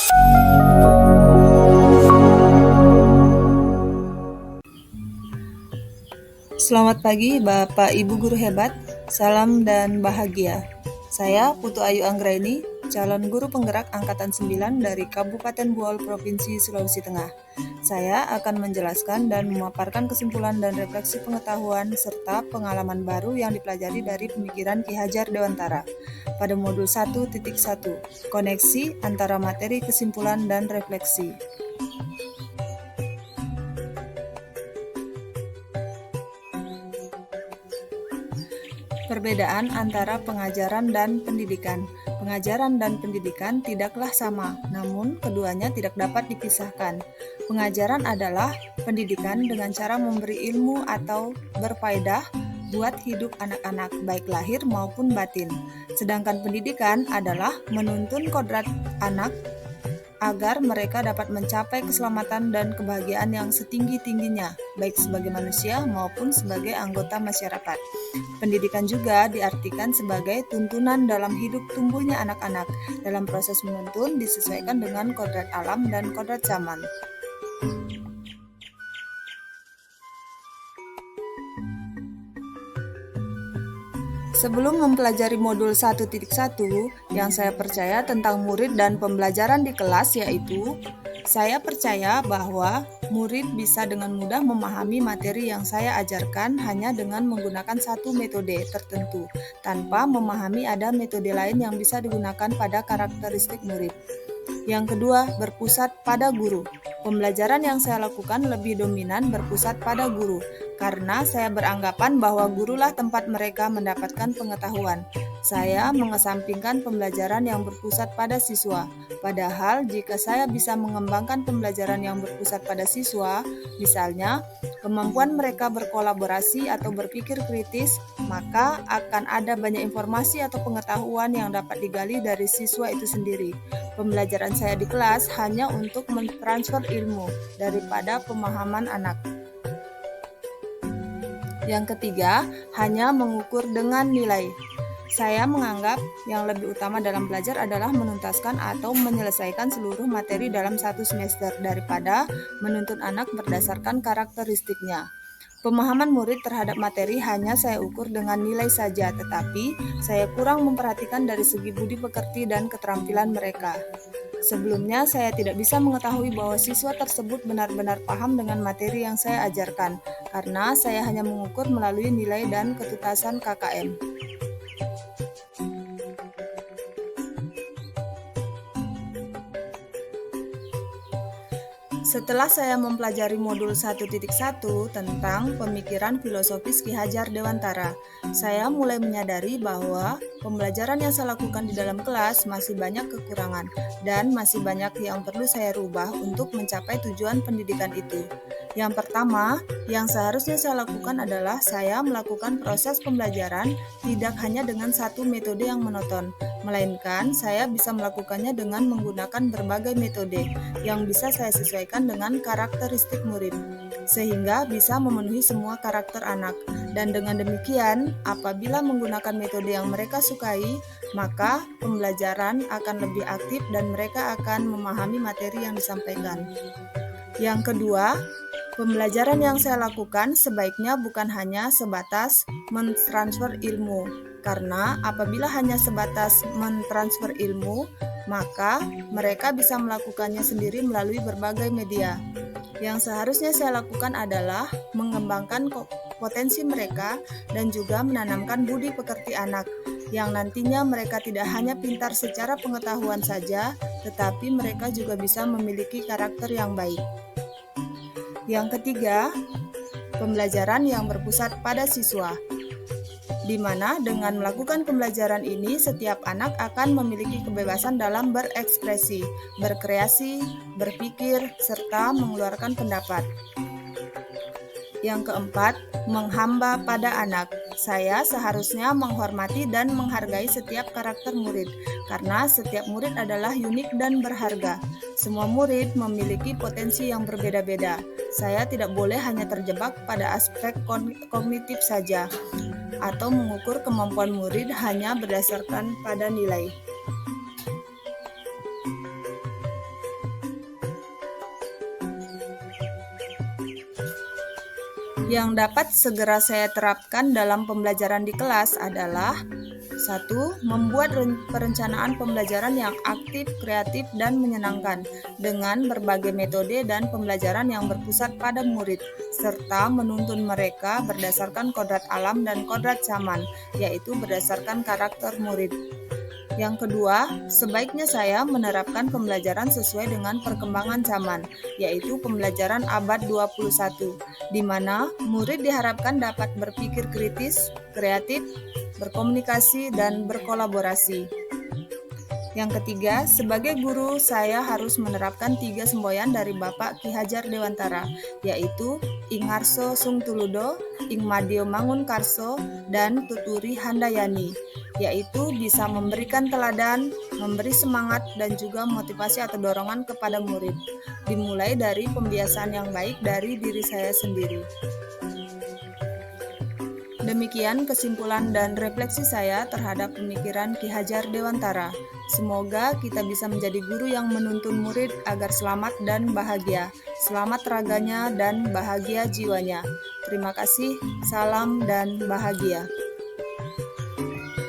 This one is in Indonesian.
Selamat pagi Bapak Ibu Guru hebat, salam dan bahagia. Saya Putu Ayu Anggraini, calon guru penggerak Angkatan 9 dari Kabupaten Buol, Provinsi Sulawesi Tengah. Saya akan menjelaskan dan memaparkan kesimpulan dan refleksi pengetahuan serta pengalaman baru yang dipelajari dari pemikiran Ki Hajar Dewantara pada modul 1.1, koneksi antara materi, kesimpulan, dan refleksi. Perbedaan antara pengajaran dan pendidikan. Pengajaran dan pendidikan tidaklah sama, namun keduanya tidak dapat dipisahkan. Pengajaran adalah pendidikan dengan cara memberi ilmu atau berfaedah buat hidup anak-anak, baik lahir maupun batin. Sedangkan pendidikan adalah menuntun kodrat anak agar mereka dapat mencapai keselamatan dan kebahagiaan yang setinggi-tingginya, baik sebagai manusia maupun sebagai anggota masyarakat. Pendidikan juga diartikan sebagai tuntunan dalam hidup tumbuhnya anak-anak. Dalam proses menuntun disesuaikan dengan kodrat alam dan kodrat zaman. Sebelum mempelajari modul 1.1, yang saya percaya tentang murid dan pembelajaran di kelas yaitu, saya percaya bahwa murid bisa dengan mudah memahami materi yang saya ajarkan hanya dengan menggunakan satu metode tertentu, tanpa memahami ada metode lain yang bisa digunakan pada karakteristik murid. Yang kedua, berpusat pada guru. Pembelajaran yang saya lakukan lebih dominan berpusat pada guru, karena saya beranggapan bahwa gurulah tempat mereka mendapatkan pengetahuan. Saya mengesampingkan pembelajaran yang berpusat pada siswa. Padahal jika saya bisa mengembangkan pembelajaran yang berpusat pada siswa, misalnya kemampuan mereka berkolaborasi atau berpikir kritis, maka akan ada banyak informasi atau pengetahuan yang dapat digali dari siswa itu sendiri. Pembelajaran saya di kelas hanya untuk mentransfer ilmu daripada pemahaman anak. Yang ketiga, hanya mengukur dengan nilai. Saya menganggap yang lebih utama dalam belajar adalah menuntaskan atau menyelesaikan seluruh materi dalam satu semester daripada menuntun anak berdasarkan karakteristiknya. Pemahaman murid terhadap materi hanya saya ukur dengan nilai saja, tetapi saya kurang memperhatikan dari segi budi pekerti dan keterampilan mereka. Sebelumnya, saya tidak bisa mengetahui bahwa siswa tersebut benar-benar paham dengan materi yang saya ajarkan, karena saya hanya mengukur melalui nilai dan ketuntasan KKM. Setelah saya mempelajari modul 1.1 tentang pemikiran filosofis Ki Hajar Dewantara, saya mulai menyadari bahwa pembelajaran yang saya lakukan di dalam kelas masih banyak kekurangan dan masih banyak yang perlu saya rubah untuk mencapai tujuan pendidikan itu. Yang pertama, yang seharusnya saya lakukan adalah saya melakukan proses pembelajaran tidak hanya dengan satu metode yang monoton, melainkan saya bisa melakukannya dengan menggunakan berbagai metode yang bisa saya sesuaikan dengan karakteristik murid, sehingga bisa memenuhi semua karakter anak. Dan dengan demikian, apabila menggunakan metode yang mereka sukai, maka pembelajaran akan lebih aktif dan mereka akan memahami materi yang disampaikan. Yang kedua, pembelajaran yang saya lakukan sebaiknya bukan hanya sebatas mentransfer ilmu, karena apabila hanya sebatas mentransfer ilmu, maka mereka bisa melakukannya sendiri melalui berbagai media. Yang seharusnya saya lakukan adalah mengembangkan potensi mereka dan juga menanamkan budi pekerti anak, yang nantinya mereka tidak hanya pintar secara pengetahuan saja, tetapi mereka juga bisa memiliki karakter yang baik. Yang ketiga, pembelajaran yang berpusat pada siswa, di mana dengan melakukan pembelajaran ini setiap anak akan memiliki kebebasan dalam berekspresi, berkreasi, berpikir, serta mengeluarkan pendapat. Yang keempat, menghamba pada anak. Saya seharusnya menghormati dan menghargai setiap karakter murid, karena setiap murid adalah unik dan berharga. Semua murid memiliki potensi yang berbeda-beda. Saya tidak boleh hanya terjebak pada aspek kognitif saja, atau mengukur kemampuan murid hanya berdasarkan pada nilai. Yang dapat segera saya terapkan dalam pembelajaran di kelas adalah: 1. Membuat perencanaan pembelajaran yang aktif, kreatif, dan menyenangkan dengan berbagai metode dan pembelajaran yang berpusat pada murid, serta menuntun mereka berdasarkan kodrat alam dan kodrat zaman, yaitu berdasarkan karakter murid. Yang kedua, sebaiknya saya menerapkan pembelajaran sesuai dengan perkembangan zaman, yaitu pembelajaran abad 21, di mana murid diharapkan dapat berpikir kritis, kreatif, berkomunikasi, dan berkolaborasi. Yang ketiga, sebagai guru, saya harus menerapkan 3 semboyan dari Bapak Ki Hajar Dewantara, yaitu Ing Harso Sung Tuludo, Ing Madio Mangun Karso, dan Tuturi Handayani, yaitu bisa memberikan teladan, memberi semangat, dan juga motivasi atau dorongan kepada murid, dimulai dari pembiasaan yang baik dari diri saya sendiri. Demikian kesimpulan dan refleksi saya terhadap pemikiran Ki Hajar Dewantara. Semoga kita bisa menjadi guru yang menuntun murid agar selamat dan bahagia, selamat raganya dan bahagia jiwanya. Terima kasih, salam dan bahagia.